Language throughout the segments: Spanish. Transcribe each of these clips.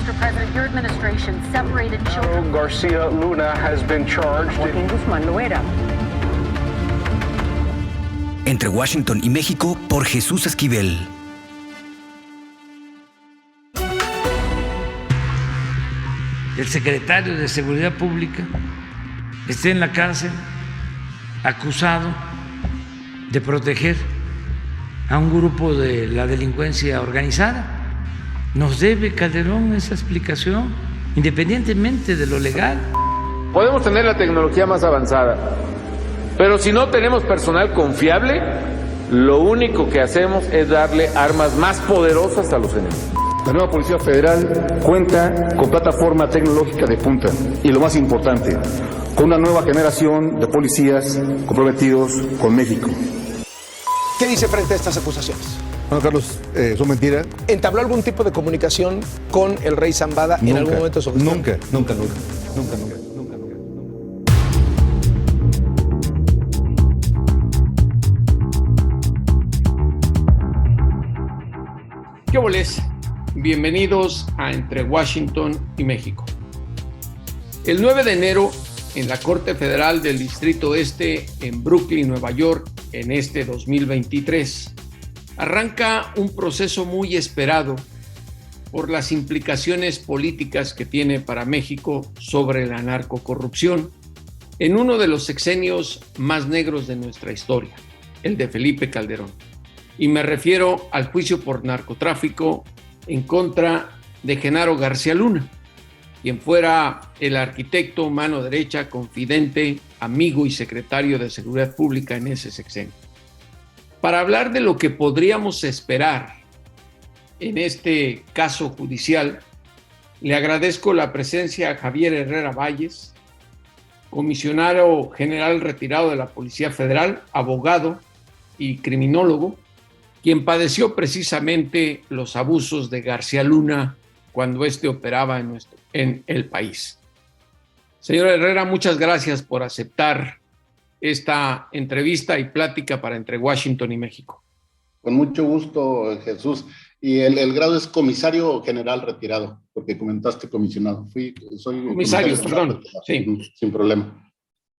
Mr. President, your administration separated children. Garcia Luna has been charged. Joaquín Guzmán Loera. Entre Washington y México, por Jesús Esquivel. El secretario de Seguridad Pública esté en la cárcel acusado de proteger a un grupo de la delincuencia organizada. Nos debe Calderón esa explicación, independientemente de lo legal. Podemos tener la tecnología más avanzada, pero si no tenemos personal confiable, lo único que hacemos es darle armas más poderosas a los enemigos. La nueva Policía Federal cuenta con plataforma tecnológica de punta y, lo más importante, con una nueva generación de policías comprometidos con México. ¿Qué dice frente a estas acusaciones? Bueno, Carlos, son mentiras. ¿Entabló algún tipo de comunicación con el rey Zambada en algún momento de su gestión? Nunca. ¿Qué boles? Bienvenidos a Entre Washington y México. El 9 de enero, en la Corte Federal del Distrito Este, en Brooklyn, Nueva York, en este 2023, arranca un proceso muy esperado por las implicaciones políticas que tiene para México sobre la narcocorrupción en uno de los sexenios más negros de nuestra historia, el de Felipe Calderón. Y me refiero al juicio por narcotráfico en contra de Genaro García Luna, quien fuera el arquitecto, mano derecha, confidente, amigo y secretario de Seguridad Pública en ese sexenio. Para hablar de lo que podríamos esperar en este caso judicial, le agradezco la presencia a Javier Herrera Valles, comisionado general retirado de la Policía Federal, abogado y criminólogo, quien padeció precisamente los abusos de García Luna cuando éste operaba en el país. Señor Herrera, muchas gracias por aceptar esta entrevista y plática para Entre Washington y México. Con mucho gusto, Jesús. Y el grado es comisario general retirado, porque comentaste comisionado. Soy comisario, perdón. Sí. Sin problema.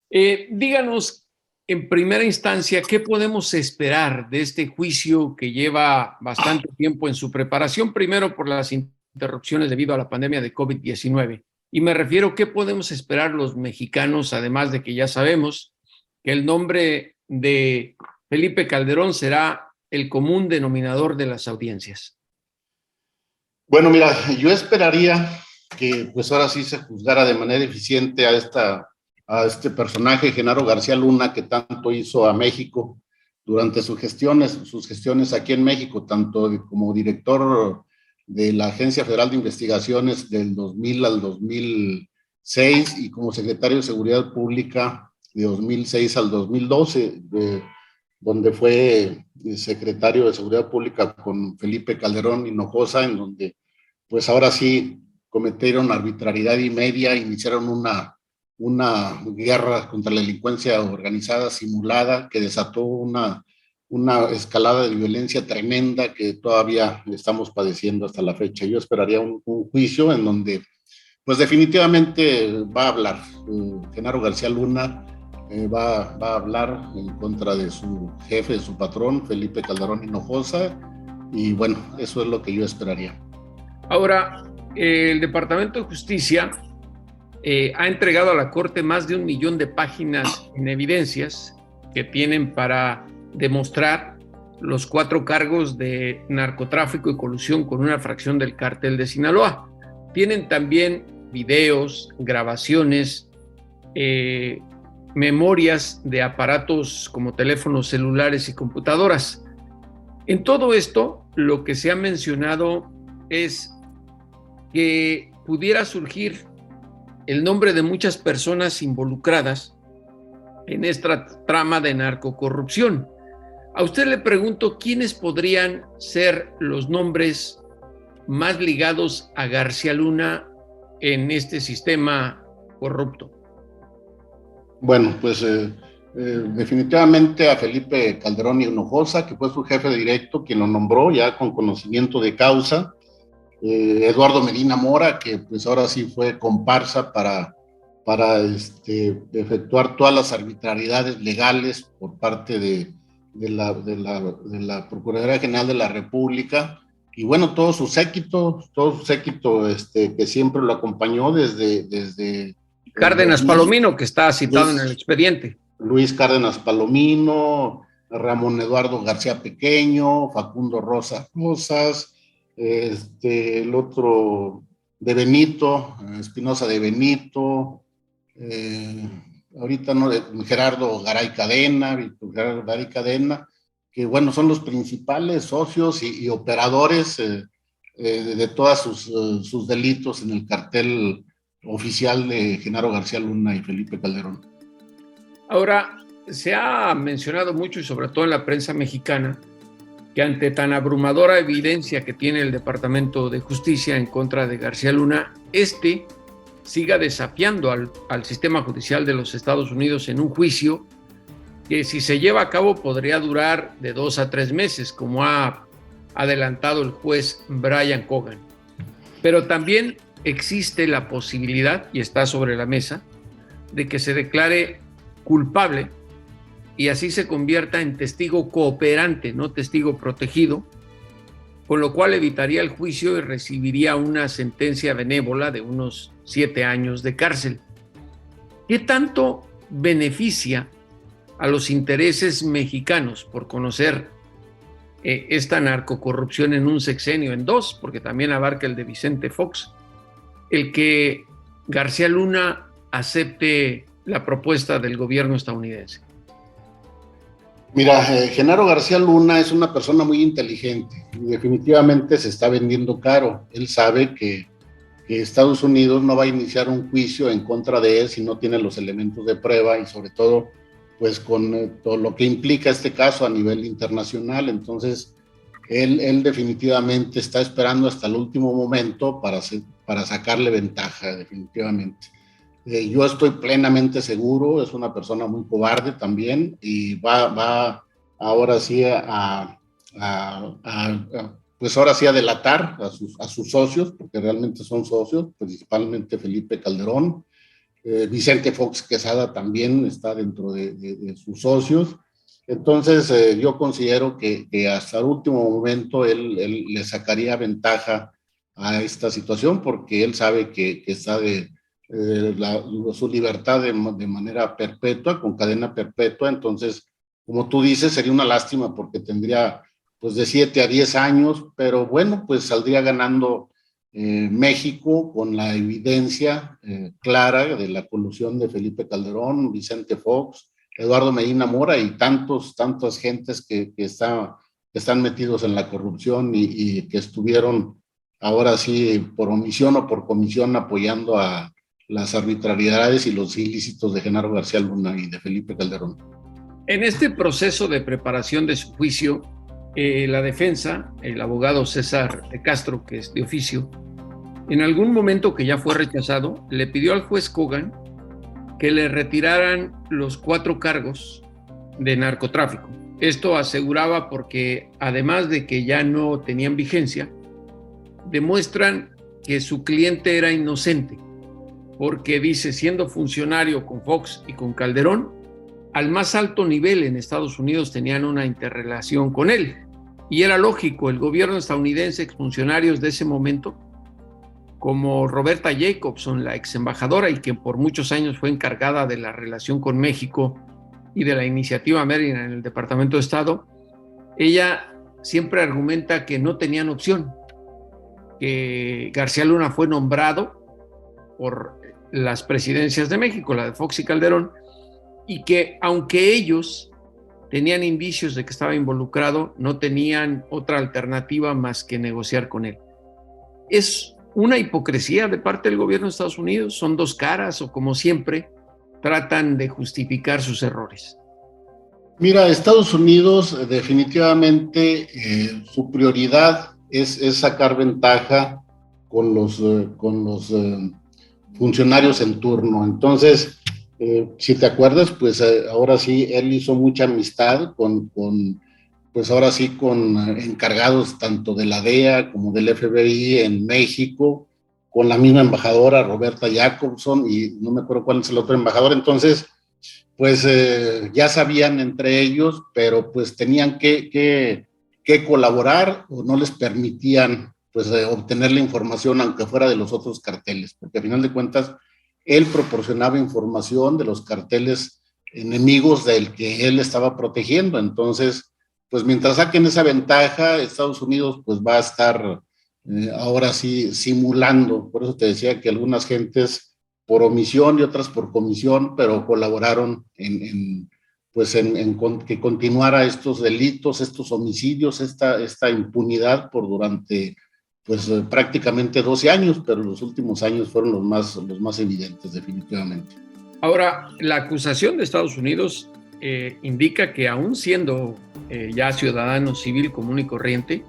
Díganos, en primera instancia, ¿qué podemos esperar de este juicio que lleva bastante tiempo en su preparación? Primero, por las interrupciones debido a la pandemia de COVID-19. Y me refiero, ¿qué podemos esperar los mexicanos, además de que ya sabemos que el nombre de Felipe Calderón será el común denominador de las audiencias? Bueno, mira, yo esperaría que pues ahora sí se juzgara de manera eficiente a este personaje, Genaro García Luna, que tanto hizo a México durante sus gestiones aquí en México, tanto como director de la Agencia Federal de Investigaciones del 2000 al 2006 y como secretario de Seguridad Pública de 2006 al 2012, donde fue secretario de Seguridad Pública con Felipe Calderón Hinojosa, en donde pues ahora sí cometieron arbitrariedad y media, iniciaron una guerra contra la delincuencia organizada simulada que desató una escalada de violencia tremenda que todavía estamos padeciendo hasta la fecha. Yo esperaría un juicio en donde pues definitivamente va a hablar Genaro García Luna, va a hablar en contra de su jefe, de su patrón, Felipe Calderón Hinojosa, y bueno, eso es lo que yo esperaría. Ahora, el Departamento de Justicia ha entregado a la Corte más de 1 millón de páginas en evidencias que tienen para demostrar los 4 cargos de narcotráfico y colusión con una fracción del cártel de Sinaloa. Tienen también videos, grabaciones, memorias de aparatos como teléfonos celulares y computadoras. En todo esto, lo que se ha mencionado es que pudiera surgir el nombre de muchas personas involucradas en esta trama de narcocorrupción. A usted le pregunto, ¿quiénes podrían ser los nombres más ligados a García Luna en este sistema corrupto? Bueno, pues definitivamente a Felipe Calderón Hinojosa, que fue su jefe directo, quien lo nombró ya con conocimiento de causa. Eduardo Medina Mora, que pues ahora sí fue comparsa para efectuar todas las arbitrariedades legales por parte de la Procuraduría General de la República, y bueno, todo su séquito que siempre lo acompañó desde Cárdenas Palomino, que está citado en el expediente. Luis Cárdenas Palomino, Ramón Eduardo García Pequeño, Facundo Rosas, el otro de Benito, Espinosa de Benito, ahorita no, Gerardo Garay Cadena, Víctor Gerardo Garay Cadena, que bueno, son los principales socios y operadores de todos sus delitos en el cartel oficial de Genaro García Luna y Felipe Calderón. Ahora, se ha mencionado mucho, y sobre todo en la prensa mexicana, que ante tan abrumadora evidencia que tiene el Departamento de Justicia en contra de García Luna, siga desafiando al sistema judicial de los Estados Unidos en un juicio que, si se lleva a cabo, podría durar de 2 a 3 meses, como ha adelantado el juez Brian Cogan. Pero también existe la posibilidad, y está sobre la mesa, de que se declare culpable y así se convierta en testigo cooperante, no testigo protegido, con lo cual evitaría el juicio y recibiría una sentencia benévola de unos 7 años de cárcel. ¿Qué tanto beneficia a los intereses mexicanos por conocer esta narcocorrupción en un sexenio, en 2, porque también abarca el de Vicente Fox, el que García Luna acepte la propuesta del gobierno estadounidense? Mira, Genaro García Luna es una persona muy inteligente y definitivamente se está vendiendo caro. Él sabe que Estados Unidos no va a iniciar un juicio en contra de él si no tiene los elementos de prueba, y sobre todo pues con todo lo que implica este caso a nivel internacional. Entonces él definitivamente está esperando hasta el último momento para sacarle ventaja, definitivamente. Yo estoy plenamente seguro, es una persona muy cobarde también, y va ahora sí pues ahora sí a delatar a sus socios, porque realmente son socios, principalmente Felipe Calderón. Vicente Fox Quesada también está dentro de sus socios. Entonces yo considero que hasta el último momento él le sacaría ventaja a esta situación, porque él sabe que está su libertad de manera perpetua, con cadena perpetua. Entonces, como tú dices, sería una lástima porque tendría pues de 7 a 10 años, pero bueno, pues saldría ganando México con la evidencia clara de la colusión de Felipe Calderón, Vicente Fox, Eduardo Medina Mora y tantas gentes que están metidos en la corrupción y que estuvieron ahora sí por omisión o por comisión apoyando a las arbitrariedades y los ilícitos de Genaro García Luna y de Felipe Calderón. En este proceso de preparación de su juicio, la defensa, el abogado César de Castro, que es de oficio, en algún momento que ya fue rechazado, le pidió al juez Cogan que le retiraran los 4 cargos de narcotráfico. Esto aseguraba porque, además de que ya no tenían vigencia, demuestran que su cliente era inocente, porque dice, siendo funcionario con Fox y con Calderón, al más alto nivel en Estados Unidos tenían una interrelación con él. Y era lógico, el gobierno estadounidense, exfuncionarios de ese momento, como Roberta Jacobson, la ex embajadora y que por muchos años fue encargada de la relación con México y de la iniciativa Maryland en el Departamento de Estado, ella siempre argumenta que no tenían opción, que García Luna fue nombrado por las presidencias de México, la de Fox y Calderón, y que aunque ellos tenían indicios de que estaba involucrado, no tenían otra alternativa más que negociar con él. Es una hipocresía de parte del gobierno de Estados Unidos, son 2 caras, o como siempre, tratan de justificar sus errores. Mira, Estados Unidos definitivamente su prioridad es sacar ventaja con los funcionarios en turno. Entonces, si te acuerdas, pues ahora sí, él hizo mucha amistad con pues ahora sí con encargados tanto de la DEA como del FBI en México, con la misma embajadora Roberta Jacobson, y no me acuerdo cuál es el otro embajador. Entonces, pues ya sabían entre ellos, pero pues tenían que colaborar o no les permitían pues obtener la información aunque fuera de los otros carteles, porque al final de cuentas él proporcionaba información de los carteles enemigos del que él estaba protegiendo. Entonces, pues mientras saquen esa ventaja, Estados Unidos pues va a estar ahora sí simulando. Por eso te decía que algunas gentes por omisión y otras por comisión, pero colaboraron en que continuara estos delitos, estos homicidios, esta impunidad por durante pues prácticamente 12 años, pero los últimos años fueron los más evidentes, definitivamente. Ahora, la acusación de Estados Unidos indica que aún siendo ya ciudadano civil común y corriente,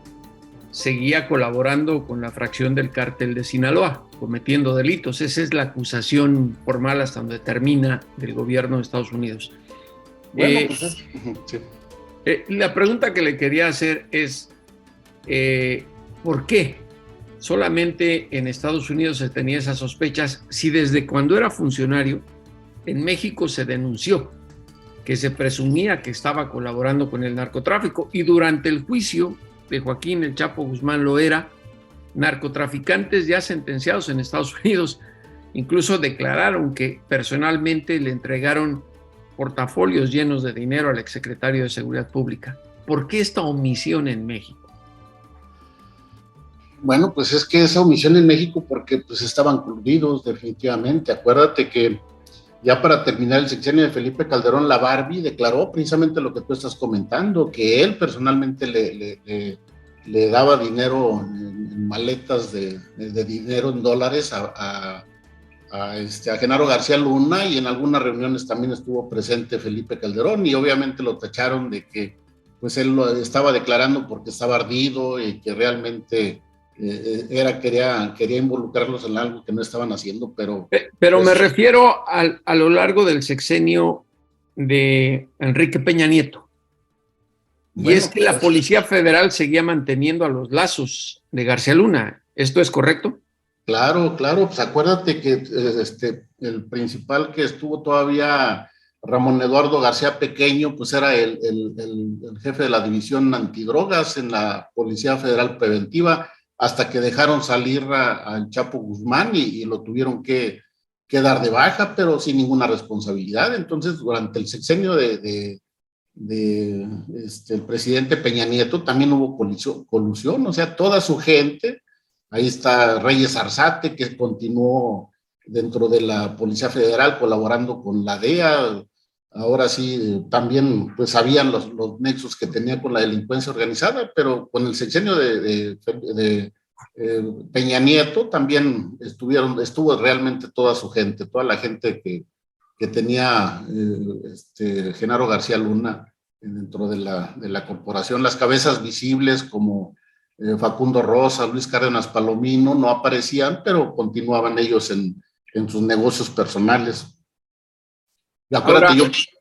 seguía colaborando con la fracción del cártel de Sinaloa, cometiendo delitos. Esa es la acusación formal hasta donde termina del gobierno de Estados Unidos. Bueno, pues sí. La pregunta que le quería hacer es, ¿por qué solamente en Estados Unidos se tenía esas sospechas si desde cuando era funcionario en México se denunció que se presumía que estaba colaborando con el narcotráfico y durante el juicio de Joaquín El Chapo Guzmán Loera, narcotraficantes ya sentenciados en Estados Unidos incluso declararon que personalmente le entregaron portafolios llenos de dinero al exsecretario de Seguridad Pública? ¿Por qué esta omisión en México? Bueno, pues es que esa omisión en México porque pues estaban coludidos definitivamente. Acuérdate que ya para terminar el sexenio de Felipe Calderón, la Barbie declaró precisamente lo que tú estás comentando, que él personalmente le daba dinero en maletas de dinero en dólares a Genaro García Luna, y en algunas reuniones también estuvo presente Felipe Calderón, y obviamente lo tacharon de que pues él lo estaba declarando porque estaba ardido y que realmente quería involucrarlos en algo que no estaban haciendo, pero pues, me refiero a lo largo del sexenio de Enrique Peña Nieto. Bueno, y es que la Policía Federal seguía manteniendo a los lazos de García Luna. ¿Esto es correcto? Claro, pues acuérdate que el principal que estuvo todavía, Ramón Eduardo García Pequeño, pues era el jefe de la división antidrogas en la Policía Federal Preventiva, hasta que dejaron salir al Chapo Guzmán y lo tuvieron que dar de baja, pero sin ninguna responsabilidad. Entonces, durante el sexenio del presidente Peña Nieto también hubo colusión, o sea, toda su gente. Ahí está Reyes Arzate, que continuó dentro de la Policía Federal colaborando con la DEA. Ahora sí, también pues sabían los nexos que tenía con la delincuencia organizada, pero con el sexenio de Peña Nieto también estuvo realmente toda su gente, toda la gente que tenía Genaro García Luna dentro de la corporación. Las cabezas visibles como Facundo Rosa, Luis Cárdenas Palomino no aparecían, pero continuaban ellos en sus negocios personales. Y acuérdate,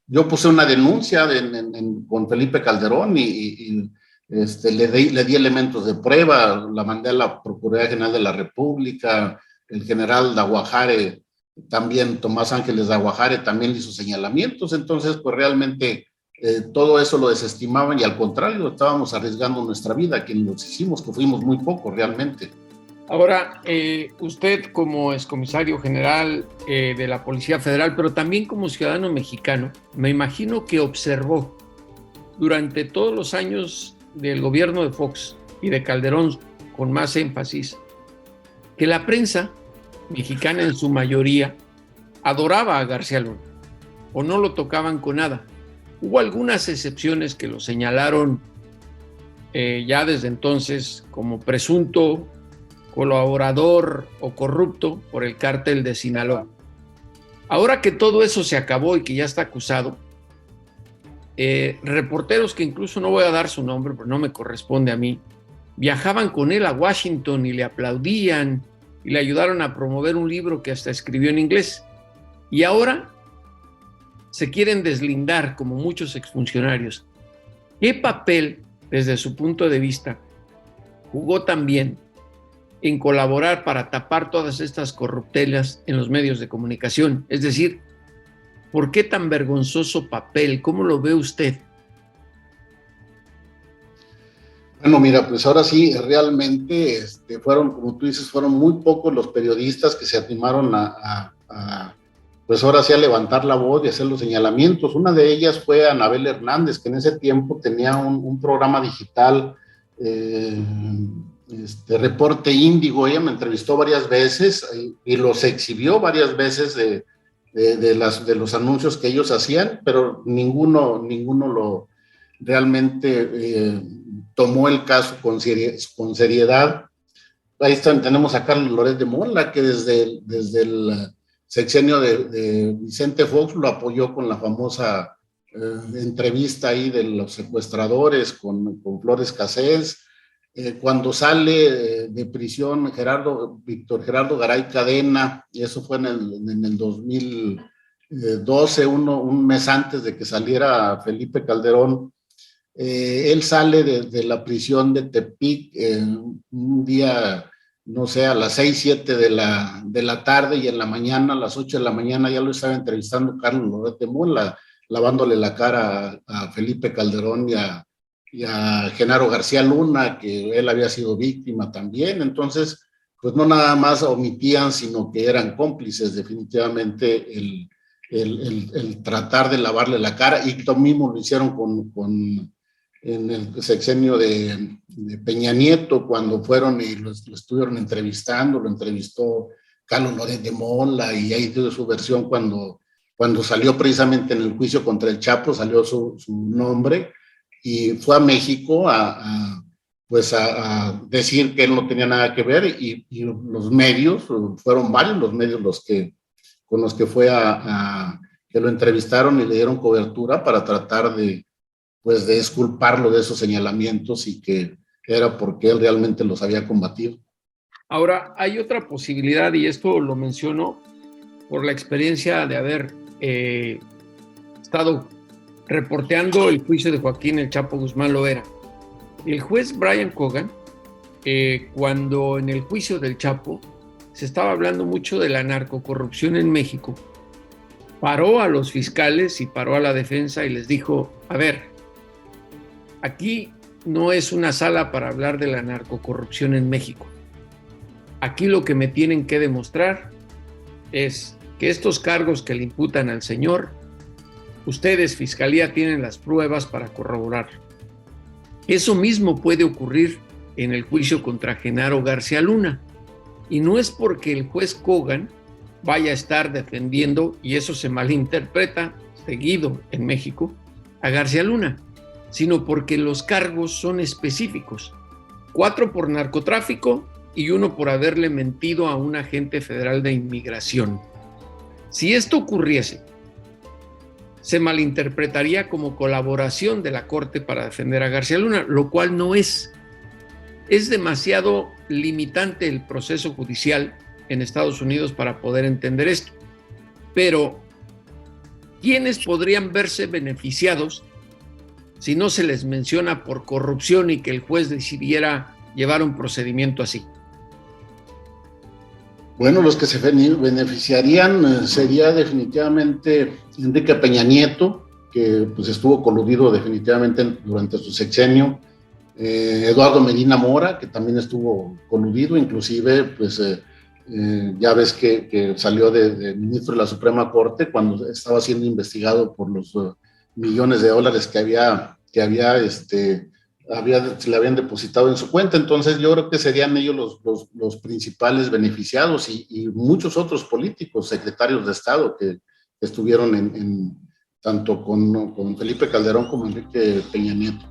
yo puse una denuncia con Felipe Calderón y le di elementos de prueba, la mandé a la Procuraduría General de la República, el general Daguajare, también Tomás Ángeles Daguajare también hizo señalamientos. Entonces pues realmente todo eso lo desestimaban y al contrario, estábamos arriesgando nuestra vida, quienes los hicimos, que fuimos muy pocos realmente. Ahora, usted como excomisario general de la Policía Federal, pero también como ciudadano mexicano, me imagino que observó durante todos los años del gobierno de Fox y de Calderón, con más énfasis, que la prensa mexicana en su mayoría adoraba a García Luna o no lo tocaban con nada. Hubo algunas excepciones que lo señalaron ya desde entonces como presunto colaborador o corrupto por el cártel de Sinaloa. Ahora que todo eso se acabó y que ya está acusado, reporteros que incluso no voy a dar su nombre porque no me corresponde a mí, viajaban con él a Washington y le aplaudían y le ayudaron a promover un libro que hasta escribió en inglés. Y ahora se quieren deslindar como muchos exfuncionarios. ¿Qué papel desde su punto de vista, jugó también en colaborar para tapar todas estas corruptelas en los medios de comunicación? Es decir, ¿por qué tan vergonzoso papel? ¿Cómo lo ve usted? Bueno, mira, pues ahora sí, realmente fueron, como tú dices, fueron muy pocos los periodistas que se animaron pues ahora sí a levantar la voz y hacer los señalamientos. Una de ellas fue Anabel Hernández, que en ese tiempo tenía un programa digital, Reporte Índigo. Ella me entrevistó varias veces y los exhibió varias veces de los anuncios que ellos hacían, pero ninguno lo realmente tomó el caso con seriedad. Ahí tenemos a Carlos Loret de Mola, que desde el sexenio de Vicente Fox lo apoyó con la famosa entrevista ahí de los secuestradores con Flores Cassés. Cuando sale de prisión Víctor Gerardo Garay Cadena, y eso fue en el 2012, un mes antes de que saliera Felipe Calderón, él sale de la prisión de Tepic un día, no sé, a las 6, 7 de la tarde, y en la mañana, a las 8 de la mañana, ya lo estaba entrevistando Carlos Loret de Mola, lavándole la cara a Felipe Calderón y a Genaro García Luna, que él había sido víctima también. Entonces, pues no nada más omitían, sino que eran cómplices definitivamente el tratar de lavarle la cara, y lo mismo lo hicieron en el sexenio de Peña Nieto, cuando fueron y lo estuvieron entrevistando. Lo entrevistó Carlos Loret de Mola, y ahí dio su versión cuando salió precisamente en el juicio contra el Chapo, salió su nombre, y fue a México a decir que él no tenía nada que ver, y los medios, fueron varios los medios con los que fue que lo entrevistaron y le dieron cobertura para tratar de exculparlo de esos señalamientos, y que era porque él realmente los había combatido. Ahora, hay otra posibilidad, y esto lo menciono por la experiencia de haber estado reporteando el juicio de Joaquín El Chapo Guzmán Loera. El juez Brian Cogan, cuando en el juicio del Chapo se estaba hablando mucho de la narcocorrupción en México, paró a los fiscales y paró a la defensa y les dijo: a ver, aquí no es una sala para hablar de la narcocorrupción en México. Aquí lo que me tienen que demostrar es que estos cargos que le imputan al señor, ustedes, fiscalía, tienen las pruebas para corroborar. Eso mismo puede ocurrir en el juicio contra Genaro García Luna. Y no es porque el juez Cogan vaya a estar defendiendo, y eso se malinterpreta seguido en México, a García Luna, sino porque los cargos son específicos. 4 por narcotráfico y 1 por haberle mentido a un agente federal de inmigración. Si esto ocurriese, se malinterpretaría como colaboración de la Corte para defender a García Luna, lo cual no es. Es demasiado limitante el proceso judicial en Estados Unidos para poder entender esto. Pero, ¿quiénes podrían verse beneficiados si no se les menciona por corrupción y que el juez decidiera llevar un procedimiento así? Bueno, los que se beneficiarían sería definitivamente Enrique Peña Nieto, que pues estuvo coludido definitivamente durante su sexenio, Eduardo Medina Mora, que también estuvo coludido, inclusive pues ya ves que salió de ministro de la Suprema Corte cuando estaba siendo investigado por los millones de dólares que se le habían depositado en su cuenta. Entonces yo creo que serían ellos los principales beneficiados, y muchos otros políticos, secretarios de Estado que estuvieron tanto con Felipe Calderón como Enrique Peña Nieto.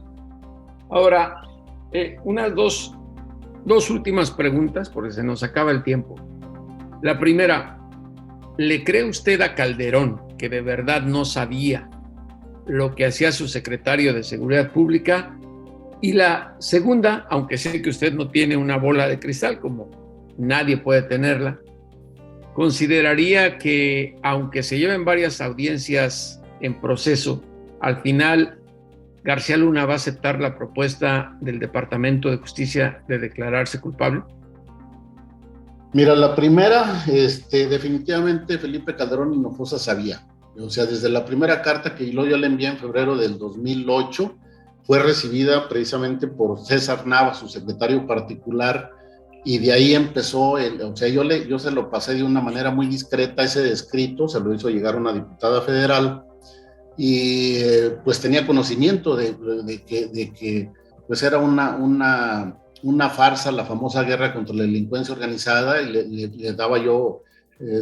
Ahora, unas dos últimas preguntas, porque se nos acaba el tiempo. La primera, ¿le cree usted a Calderón que de verdad no sabía lo que hacía su secretario de Seguridad Pública? Y la segunda, aunque sé que usted no tiene una bola de cristal, como nadie puede tenerla, ¿consideraría que, aunque se lleven varias audiencias en proceso, al final García Luna va a aceptar la propuesta del Departamento de Justicia de declararse culpable? Mira, la primera, definitivamente Felipe Calderón Hinojosa sabía. O sea, desde la primera carta que yo le envié en febrero del 2008, fue recibida precisamente por César Nava, su secretario particular, y de ahí empezó, o sea, yo se lo pasé de una manera muy discreta ese escrito, se lo hizo llegar una diputada federal, y pues tenía conocimiento de que pues era una farsa, la famosa guerra contra la delincuencia organizada, y le daba yo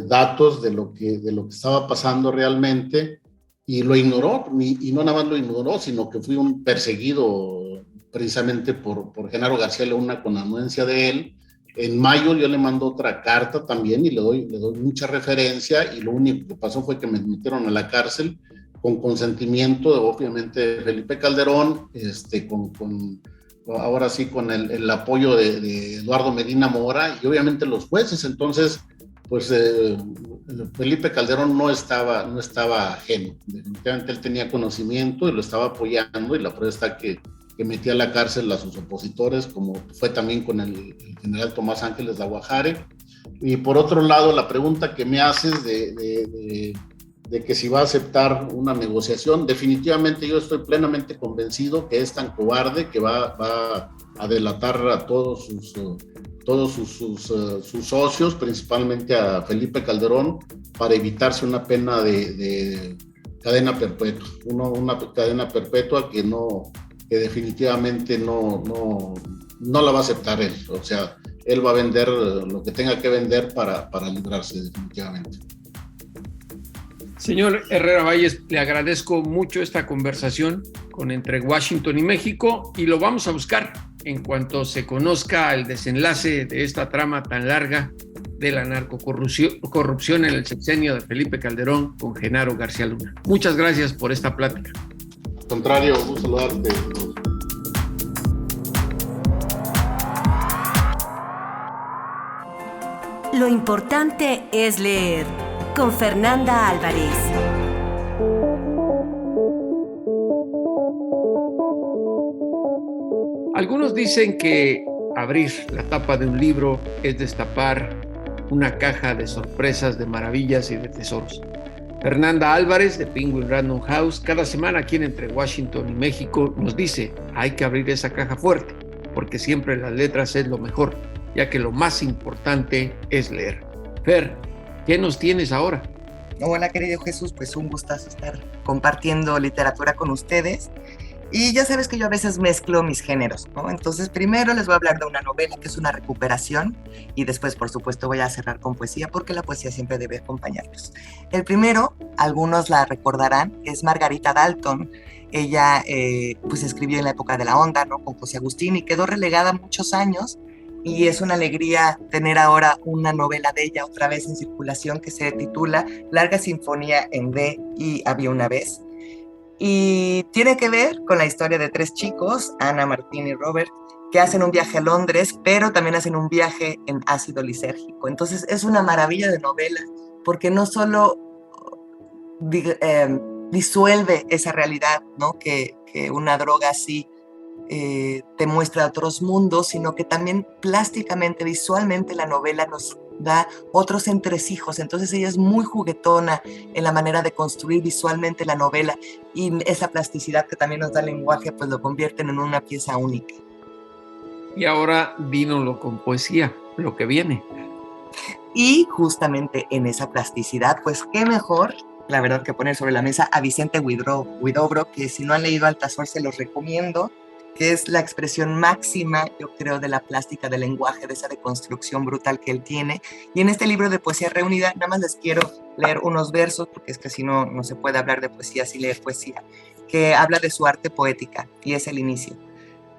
datos de lo que estaba pasando realmente, y lo ignoró, y no nada más lo ignoró, sino que fui un perseguido precisamente por Genaro García Luna con anuencia de él. En mayo yo le mando otra carta también y le doy mucha referencia, y lo único que pasó fue que me metieron a la cárcel con consentimiento, obviamente, de Felipe Calderón, ahora sí con el apoyo de Eduardo Medina Mora y obviamente los jueces. Entonces, pues Felipe Calderón no estaba ajeno. Definitivamente él tenía conocimiento y lo estaba apoyando, y la prueba está que metía a la cárcel a sus opositores, como fue también con el general Tomás Ángeles de Aguajare. Y por otro lado, la pregunta que me haces de que si va a aceptar una negociación, definitivamente yo estoy plenamente convencido que es tan cobarde que va a delatar a todos sus socios, principalmente a Felipe Calderón, para evitarse una pena de cadena perpetua, una cadena perpetua que definitivamente no la va a aceptar él. O sea, él va a vender lo que tenga que vender para librarse definitivamente. Señor Herrera Valles, le agradezco mucho esta conversación con Entre Washington y México, y lo vamos a buscar en cuanto se conozca el desenlace de esta trama tan larga de la narcocorrupción en el sexenio de Felipe Calderón con Genaro García Luna. Muchas gracias por esta plática. Al contrario, un saludarte. Lo importante es leer, con Fernanda Álvarez. Algunos dicen que abrir la tapa de un libro es destapar una caja de sorpresas, de maravillas y de tesoros. Fernanda Álvarez, de Penguin Random House, cada semana aquí en Entre Washington y México, nos dice: hay que abrir esa caja fuerte, porque siempre las letras es lo mejor, ya que lo más importante es leer. Fer, ¿qué nos tienes ahora? Hola, querido Jesús, pues un gustazo estar compartiendo literatura con ustedes. Y ya sabes que yo a veces mezclo mis géneros, ¿no? Entonces, primero les voy a hablar de una novela que es una recuperación, y después, por supuesto, voy a cerrar con poesía, porque la poesía siempre debe acompañarnos. El primero, algunos la recordarán, es Margarita Dalton. Ella pues escribió en la época de la Onda, ¿no?, con José Agustín, y quedó relegada muchos años, y es una alegría tener ahora una novela de ella otra vez en circulación, que se titula Larga Sinfonía en D y Había una vez. Y tiene que ver con la historia de tres chicos, Ana, Martín y Robert, que hacen un viaje a Londres, pero también hacen un viaje en ácido lisérgico. Entonces es una maravilla de novela, porque no solo disuelve esa realidad, ¿no?, que una droga así te muestra otros mundos, sino que también plásticamente, visualmente, la novela nos da otros entresijos. Entonces ella es muy juguetona en la manera de construir visualmente la novela, y esa plasticidad que también nos da el lenguaje pues lo convierten en una pieza única. Y ahora dínoslo con poesía, lo que viene. Y justamente en esa plasticidad, pues qué mejor, la verdad, que poner sobre la mesa a Vicente Huidobro, que si no han leído Altazor se los recomiendo, que es la expresión máxima, yo creo, de la plástica del lenguaje, de esa deconstrucción brutal que él tiene. Y en este libro de poesía reunida, nada más les quiero leer unos versos, porque es que si no, no se puede hablar de poesía sin leer poesía, que habla de su arte poética, y es el inicio.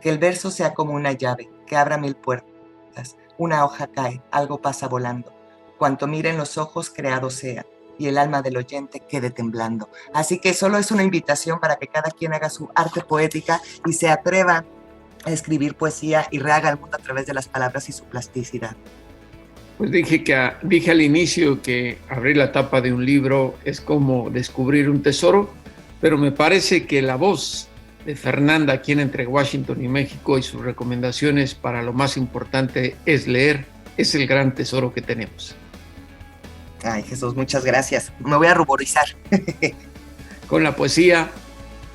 Que el verso sea como una llave, que abra 1000 puertas, una hoja cae, algo pasa volando, cuanto miren los ojos creado sea, y el alma del oyente quede temblando. Así que solo es una invitación para que cada quien haga su arte poética y se atreva a escribir poesía y rehaga el mundo a través de las palabras y su plasticidad. Pues dije al inicio que abrir la tapa de un libro es como descubrir un tesoro, pero me parece que la voz de Fernanda aquí en Entre Washington y México y sus recomendaciones para lo más importante es leer, es el gran tesoro que tenemos. Ay, Jesús, muchas gracias. Me voy a ruborizar. Con la poesía,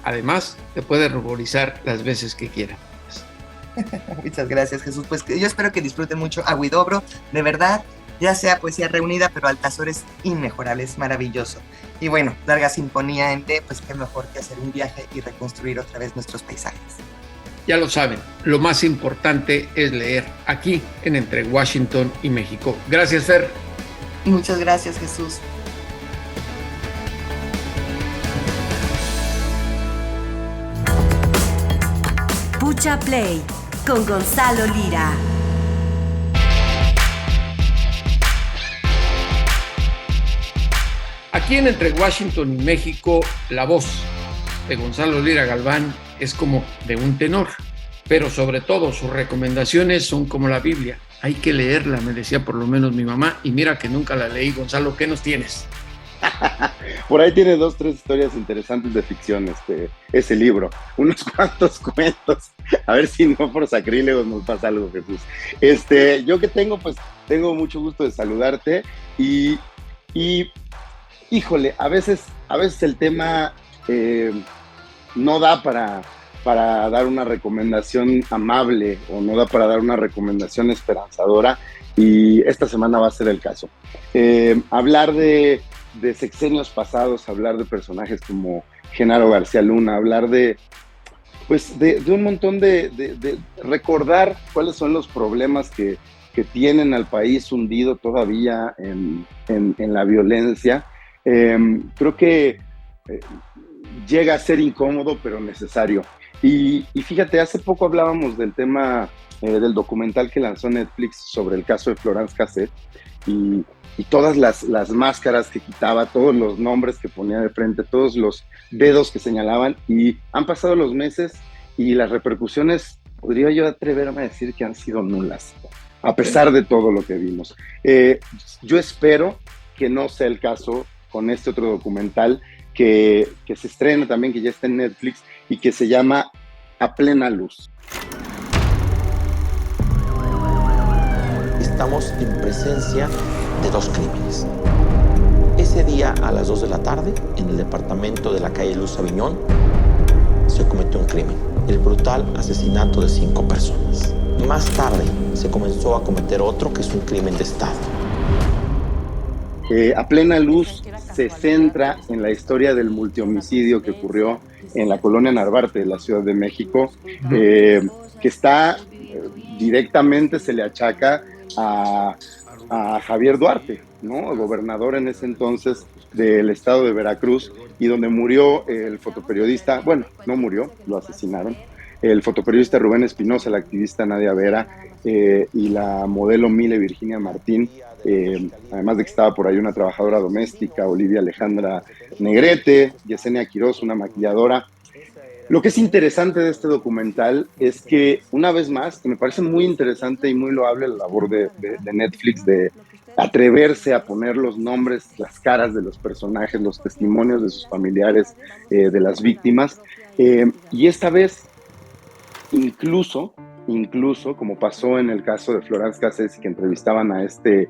además, te puedes ruborizar las veces que quieras. Muchas gracias, Jesús. Pues yo espero que disfruten mucho a Huidobro, de verdad, ya sea poesía reunida, pero Altazor es inmejorable, es maravilloso. Y bueno, larga sinfonía en D, pues qué mejor que hacer un viaje y reconstruir otra vez nuestros paisajes. Ya lo saben, lo más importante es leer, aquí en Entre Washington y México. Gracias, Fer. Muchas gracias, Jesús. Pucha Play con Gonzalo Lira. Aquí en Entre Washington y México, la voz de Gonzalo Lira Galván es como de un tenor, pero sobre todo sus recomendaciones son como la Biblia. Hay que leerla, me decía por lo menos mi mamá, y mira que nunca la leí. Gonzalo, ¿qué nos tienes? Por ahí tiene 2, 3 historias interesantes de ficción, ese libro. Unos cuantos cuentos. A ver si no por sacrílegos nos pasa algo, Jesús. Yo que tengo, pues tengo mucho gusto de saludarte y híjole, a veces el tema no da para dar una recomendación amable o no da para dar una recomendación esperanzadora, y esta semana va a ser el caso. Hablar de sexenios pasados, hablar de personajes como Genaro García Luna, hablar de un montón de recordar cuáles son los problemas que tienen al país hundido todavía en la violencia. Creo que llega a ser incómodo, pero necesario. Y fíjate, hace poco hablábamos del tema del documental que lanzó Netflix sobre el caso de Florence Cassette, y todas las máscaras que quitaba, todos los nombres que ponía de frente, todos los dedos que señalaban, y han pasado los meses y las repercusiones, podría yo atreverme a decir que han sido nulas, a pesar de todo lo que vimos. Yo espero que no sea el caso con este otro documental que se estrena también, que ya está en Netflix y que se llama A Plena Luz. Estamos en presencia de 2 crímenes. Ese día a las 2 de la tarde, en el departamento de la calle Luz Aviñón, se cometió un crimen, el brutal asesinato de 5 personas. Más tarde se comenzó a cometer otro, que es un crimen de Estado. A Plena Luz se centra en la historia del multihomicidio que ocurrió en la colonia Narvarte de la Ciudad de México, que está directamente, se le achaca a Javier Duarte, ¿no? Gobernador en ese entonces del estado de Veracruz, y donde murió el fotoperiodista, bueno, no murió, lo asesinaron, el fotoperiodista Rubén Espinosa, la activista Nadia Vera, y la modelo Mile Virginia Martín, además de que estaba por ahí una trabajadora doméstica, Olivia Alejandra Negrete, Yesenia Quiroz, una maquilladora. Lo que es interesante de este documental es que, una vez más, que me parece muy interesante y muy loable la labor de Netflix de atreverse a poner los nombres, las caras de los personajes, los testimonios de sus familiares, de las víctimas, y esta vez incluso, como pasó en el caso de Florence Cassette, que entrevistaban a este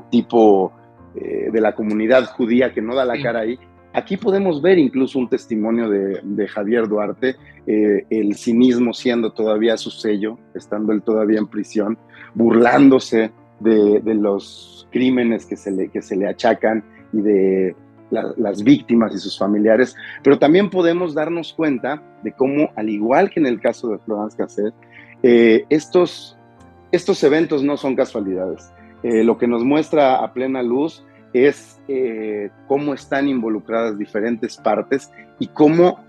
tipo de la comunidad judía que no da la cara ahí, aquí podemos ver incluso un testimonio de Javier Duarte, el cinismo siendo todavía su sello, estando él todavía en prisión, burlándose de los crímenes que se le achacan y de las víctimas y sus familiares, pero también podemos darnos cuenta de cómo, al igual que en el caso de Florence Cassette, estos eventos no son casualidades. Lo que nos muestra A Plena Luz es cómo están involucradas diferentes partes y cómo,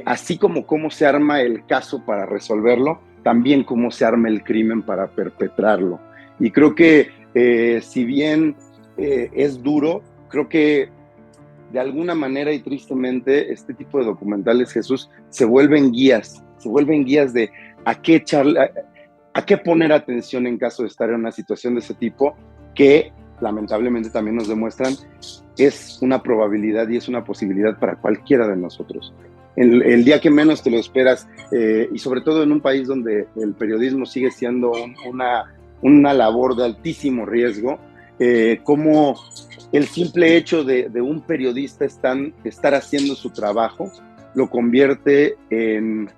así como cómo se arma el caso para resolverlo, también cómo se arma el crimen para perpetrarlo. Y creo que si bien es duro, creo que de alguna manera y tristemente este tipo de documentales, Jesús, se vuelven guías de a qué poner atención en caso de estar en una situación de ese tipo, que lamentablemente también nos demuestran es una probabilidad y es una posibilidad para cualquiera de nosotros. el día que menos te lo esperas, y sobre todo en un país donde el periodismo sigue siendo una labor de altísimo riesgo, como el simple hecho de un periodista estar haciendo su trabajo lo convierte en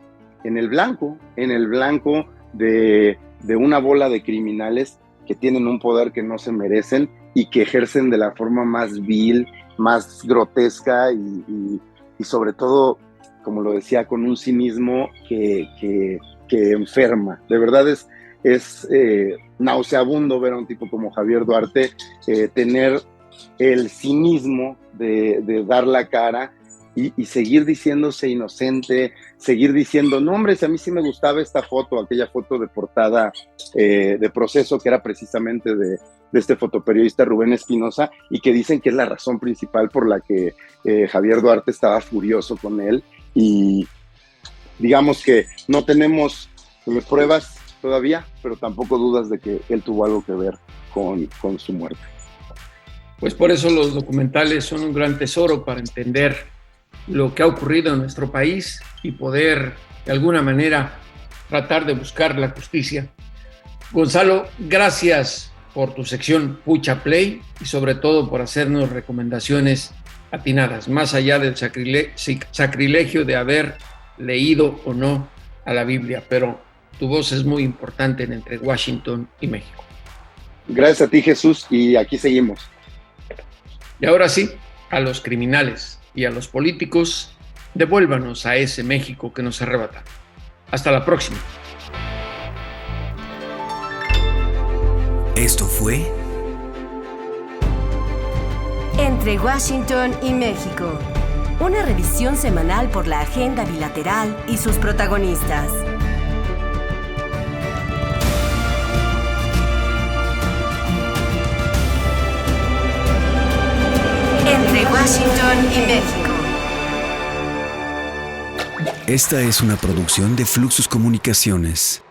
el blanco de una bola de criminales que tienen un poder que no se merecen y que ejercen de la forma más vil, más grotesca y sobre todo, como lo decía, con un cinismo que enferma. De verdad es nauseabundo ver a un tipo como Javier Duarte tener el cinismo de dar la cara y seguir diciéndose inocente, seguir diciendo, no hombre, si a mí sí me gustaba esta foto, aquella foto de portada de Proceso, que era precisamente de este fotoperiodista Rubén Espinosa, y que dicen que es la razón principal por la que Javier Duarte estaba furioso con él, y digamos que no tenemos pruebas todavía, pero tampoco dudas de que él tuvo algo que ver con su muerte. Pues por eso los documentales son un gran tesoro para entender lo que ha ocurrido en nuestro país y poder, de alguna manera, tratar de buscar la justicia. Gonzalo, gracias por tu sección Pucha Play y sobre todo por hacernos recomendaciones atinadas, más allá del sacrilegio de haber leído o no a la Biblia, pero tu voz es muy importante entre Washington y México. Gracias a ti, Jesús, y aquí seguimos. Y ahora sí, a los criminales y a los políticos, devuélvanos a ese México que nos arrebata. Hasta la próxima. Esto fue Entre Washington y México, una revisión semanal por la agenda bilateral y sus protagonistas. Entre Washington y México. Esta es una producción de Fluxus Comunicaciones.